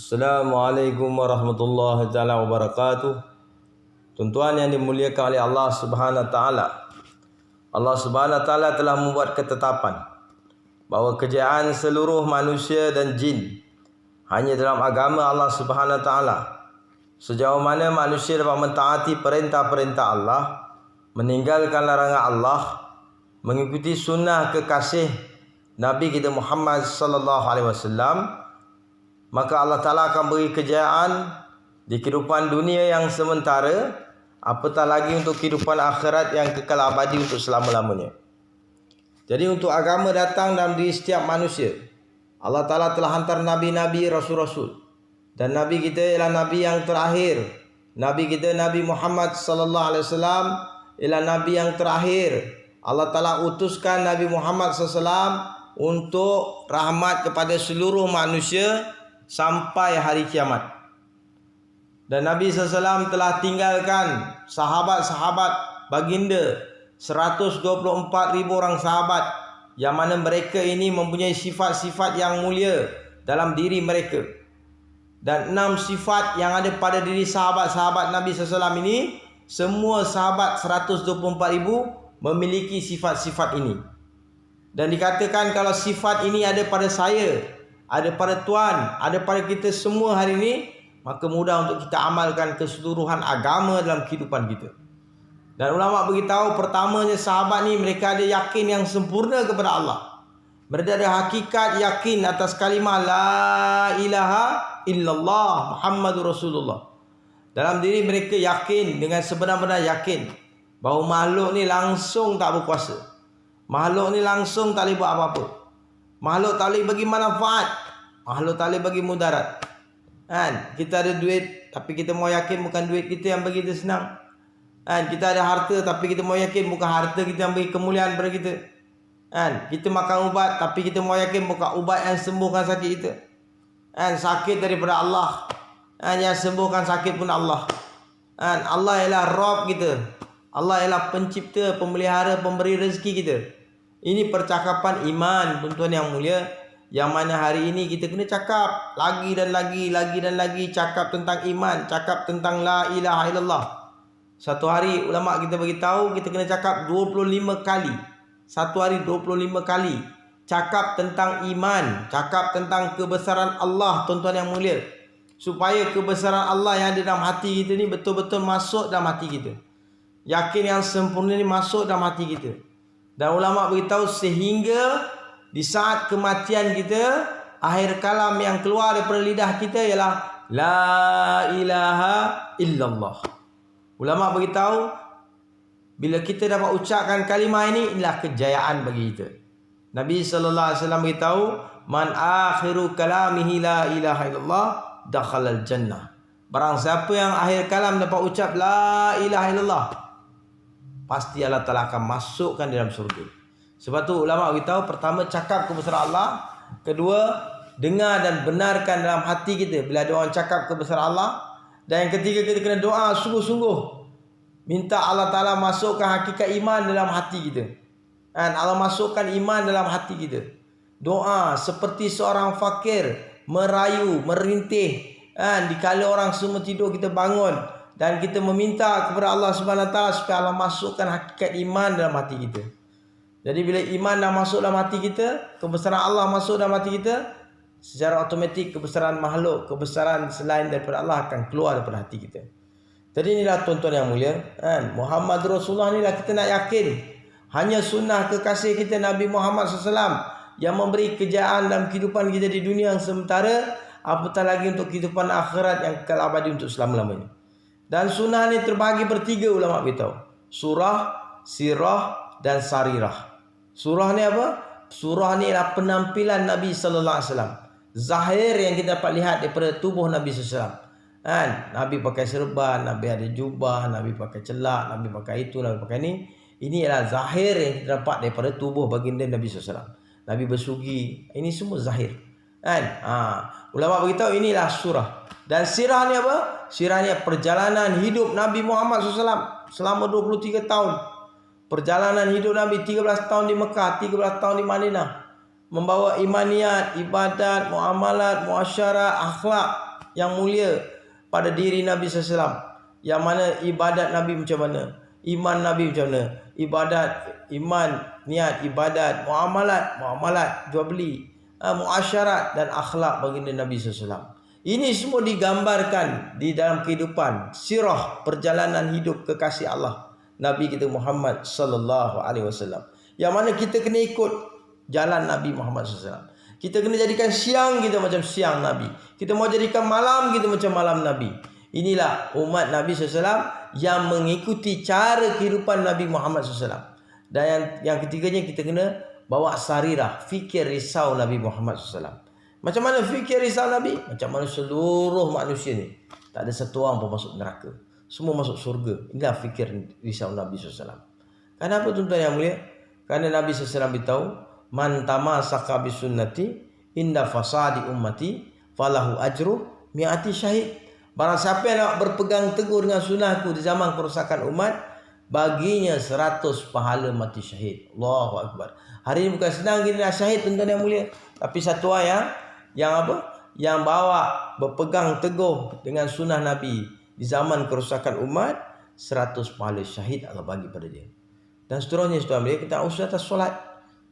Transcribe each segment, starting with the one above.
Assalamualaikum warahmatullahi taala wabarakatuh. Tuan-tuan yang dimuliakan oleh Allah Subhanahu wa taala. Allah Subhanahu wa taala telah membuat ketetapan bahawa kejayaan seluruh manusia dan jin hanya dalam agama Allah Subhanahu wa taala. Sejauh mana manusia dapat mentaati perintah-perintah Allah, meninggalkan larangan Allah, mengikuti sunnah kekasih Nabi kita Muhammad sallallahu alaihi wasallam, maka Allah Ta'ala akan beri kejayaan di kehidupan dunia yang sementara, apatah lagi untuk kehidupan akhirat yang kekal abadi untuk selama-lamanya. Jadi untuk agama datang dalam diri setiap manusia. Allah Ta'ala telah hantar Nabi-Nabi, Rasul-Rasul. Dan Nabi kita ialah Nabi yang terakhir. Nabi kita Nabi Muhammad sallallahu alaihi wasallam ialah Nabi yang terakhir. Allah Ta'ala utuskan Nabi Muhammad SAW untuk rahmat kepada seluruh manusia sampai hari kiamat. Dan Nabi SAW telah tinggalkan sahabat-sahabat baginda 124,000 orang sahabat, yang mana mereka ini mempunyai sifat-sifat yang mulia dalam diri mereka. Dan 6 sifat yang ada pada diri sahabat-sahabat Nabi SAW ini, semua sahabat 124,000 memiliki sifat-sifat ini. Dan dikatakan kalau sifat ini ada pada saya, ada pada tuan, ada pada kita semua hari ini, maka mudah untuk kita amalkan keseluruhan agama dalam kehidupan kita. Dan ulama beritahu pertamanya sahabat ni mereka ada yakin yang sempurna kepada Allah. Mereka ada hakikat yakin atas kalimah la ilaha illallah Muhammadur Rasulullah. Dalam diri mereka yakin dengan sebenar-benar yakin bahawa makhluk ni langsung tak berkuasa. Makhluk ni langsung tak boleh buat apa-apa. Makhluk tak boleh bagi manfaat, makhluk tak boleh bagi mudarat. Kan? Kita ada duit tapi kita mau yakin bukan duit kita yang bagi kita senang. Kan? Kita ada harta tapi kita mau yakin bukan harta kita yang bagi kemuliaan pada kita. Kan? Kita makan ubat tapi kita mau yakin bukan ubat yang sembuhkan sakit kita. Kan? Sakit daripada Allah. Kan? Yang sembuhkan sakit pun Allah. Kan? Allah ialah Rabb kita. Allah ialah pencipta, pemelihara, pemberi rezeki kita. Ini percakapan iman, tuan-tuan yang mulia, yang mana hari ini kita kena cakap lagi dan lagi cakap tentang iman, cakap tentang la ilaha illallah. Satu hari ulama kita bagi tahu kita kena cakap 25 kali. Satu hari 25 kali cakap tentang iman, cakap tentang kebesaran Allah, tuan-tuan yang mulia. Supaya kebesaran Allah yang ada dalam hati kita ni betul-betul masuk dalam hati kita. Yakin yang sempurna ni masuk dalam hati kita. Dan ulama beritahu sehingga di saat kematian kita, akhir kalam yang keluar daripada lidah kita ialah la ilaha illallah. Ulama beritahu bila kita dapat ucapkan kalimah ini, inilah kejayaan bagi kita. Nabi sallallahu alaihi wasallam beritahu, man akhiru kalamihi la ilaha illallah dakhalal jannah. Barang siapa yang akhir kalam dapat ucap la ilaha illallah, pasti Allah Ta'ala akan masukkan dalam surga. Sebab tu ulama beritahu, pertama cakap kebesaran Allah, kedua dengar dan benarkan dalam hati kita bila ada orang cakap kebesaran Allah, dan yang ketiga kita kena doa sungguh-sungguh minta Allah Ta'ala masukkan hakikat iman dalam hati kita. Dan Allah masukkan iman dalam hati kita. Doa seperti seorang fakir merayu, merintih, dikala orang semua tidur kita bangun dan kita meminta kepada Allah Subhanahu Wa Taala supaya Allah masukkan hakikat iman dalam hati kita. Jadi bila iman dah masuk dalam hati kita, kebesaran Allah masuk dalam hati kita, secara automatik kebesaran makhluk, kebesaran selain daripada Allah akan keluar daripada hati kita. Jadi inilah tuan-tuan yang mulia, Muhammad Rasulullah inilah kita nak yakin. Hanya sunnah kekasih kita Nabi Muhammad SAW yang memberi kejayaan dalam kehidupan kita di dunia yang sementara, apatah lagi untuk kehidupan akhirat yang kekal abadi untuk selama-lamanya. Dan sunnah ni terbahagi bertiga, ulama beritahu. Surah, sirah dan sarirah. Surah ni apa? Surah ni adalah penampilan Nabi sallallahu alaihi wasallam. Zahir yang kita dapat lihat daripada tubuh Nabi sallallahu alaihi wasallam. Kan? Nabi pakai serban, Nabi ada jubah, Nabi pakai celak, Nabi pakai itu, Nabi pakai ini. Ini adalah zahir yang kita dapat daripada tubuh baginda Nabi sallallahu alaihi wasallam. Nabi bersugi. Ini semua zahir. Kan? Ulama beritahu inilah surah. Dan sirah ni apa? Sirah ni perjalanan hidup Nabi Muhammad SAW selama 23 tahun. Perjalanan hidup Nabi 13 tahun di Mekah, 13 tahun di Madinah. Membawa imaniat, ibadat, muamalat, muasyarah, akhlak yang mulia pada diri Nabi SAW. Yang mana ibadat Nabi macam mana, iman Nabi macam mana, ibadat, iman, niat, ibadat, muamalat, jual beli, muasyarat dan akhlak baginda Nabi SAW. Ini semua digambarkan di dalam kehidupan sirah perjalanan hidup kekasih Allah Nabi kita Muhammad sallallahu alaihi wasallam. Yang mana kita kena ikut jalan Nabi Muhammad SAW. Kita kena jadikan siang kita macam siang Nabi. Kita mau jadikan malam kita macam malam Nabi. Inilah umat Nabi SAW yang mengikuti cara kehidupan Nabi Muhammad SAW. Dan yang ketiganya kita kena bawa sarirah, fikir risau Nabi Muhammad SAW. Macam mana fikir risau Nabi? Macam mana seluruh manusia ni tak ada satu orang pun masuk neraka, semua masuk surga. Inilah fikir risau Nabi SAW. Kenapa tuan-tuan yang mulia? Kerana Nabi SAW beritahu, man tamasaka bisunnati inda fasadi ummati falahu ajru mi'ati syahid. Barang siapa yang nak berpegang teguh dengan sunnahku di zaman kerosakan umat, baginya 100 pahala mati syahid. Allahu Akbar. Hari ini bukan senang kita nak syahid tuan-tuan yang mulia. Tapi satu orang yang apa? Yang bawa berpegang teguh dengan sunnah Nabi di zaman kerosakan umat, 100 pahala syahid Allah bagi pada dia. Dan seterusnya tuan-tuan yang mulia, kita usaha atas solat.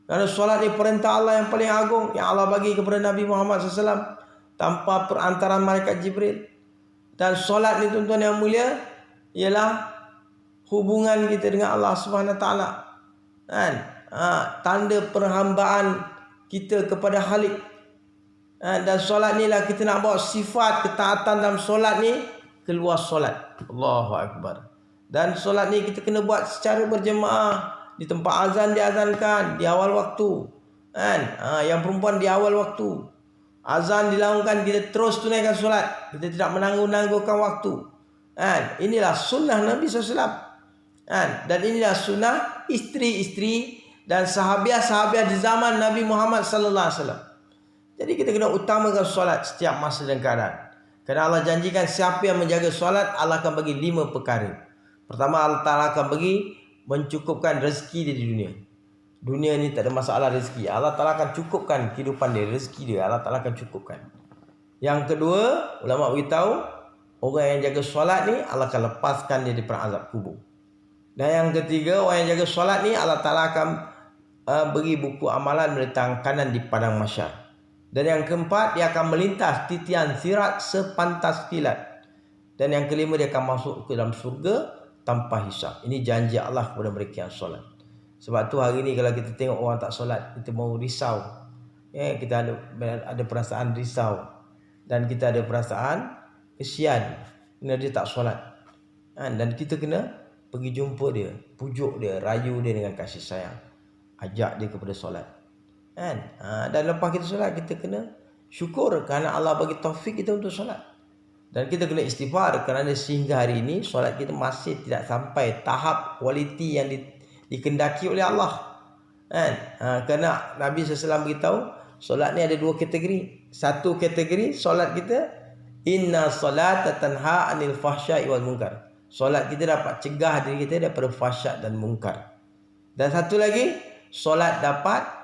Kerana solat ni perintah Allah yang paling agung yang Allah bagi kepada Nabi Muhammad SAW tanpa perantaraan malaikat Jibril. Dan solat ni tuan-tuan yang mulia ialah hubungan kita dengan Allah Subhanahu Wa Taala. Kan? Tanda perhambaan kita kepada Khalik. Dan solat ni lah kita nak bawa sifat ketaatan dalam solat ni keluar solat. Allahu Akbar. Dan solat ni kita kena buat secara berjemaah. Di tempat azan diazankan di awal waktu. Kan? Yang perempuan di awal waktu. Azan dilakukan, kita terus tunaikan solat. Kita tidak menangguh-nangguhkan waktu. Kan? Inilah sunnah Nabi SAW. Kan? Dan inilah sunnah isteri-isteri dan sahabiah-sahabiah di zaman Nabi Muhammad SAW. Jadi kita kena utamakan solat setiap masa dan keadaan. Kerana Allah janjikan siapa yang menjaga solat, Allah akan bagi 5 perkara. Pertama, Allah Ta'ala akan bagi mencukupkan rezeki dia di dunia. Dunia ni tak ada masalah rezeki. Allah Ta'ala akan cukupkan kehidupan dia, rezeki dia. Allah Ta'ala akan cukupkan. Yang kedua, ulama beritahu, orang yang jaga solat ni Allah akan lepaskan dia daripada azab kubur. Dan yang ketiga, orang yang jaga solat ni Allah Ta'ala akan beri buku amalan meletakkan kanan di padang mahsyar. Dan yang keempat, dia akan melintas titian sirat sepantas kilat. Dan yang kelima, dia akan masuk ke dalam surga tanpa hisab. Ini janji Allah kepada mereka yang solat. Sebab tu hari ni kalau kita tengok orang tak solat, kita mau risau. Kita ada perasaan risau. Dan kita ada perasaan kesian kerana dia tak solat. Dan kita kena pergi jumpa dia, pujuk dia, rayu dia dengan kasih sayang. Ajak dia kepada solat. Dan lepas kita solat, kita kena syukur kerana Allah bagi taufik kita untuk solat. Dan kita kena istighfar kerana sehingga hari ini solat kita masih tidak sampai tahap kualiti yang dikendaki oleh Allah. Kerana Nabi SAW beritahu solat ni ada 2 kategori. Satu kategori solat kita, inna salata tanha anil fahsya'i wal munkar. Solat kita dapat cegah diri kita daripada fahsyat dan munkar. Dan satu lagi, solat dapat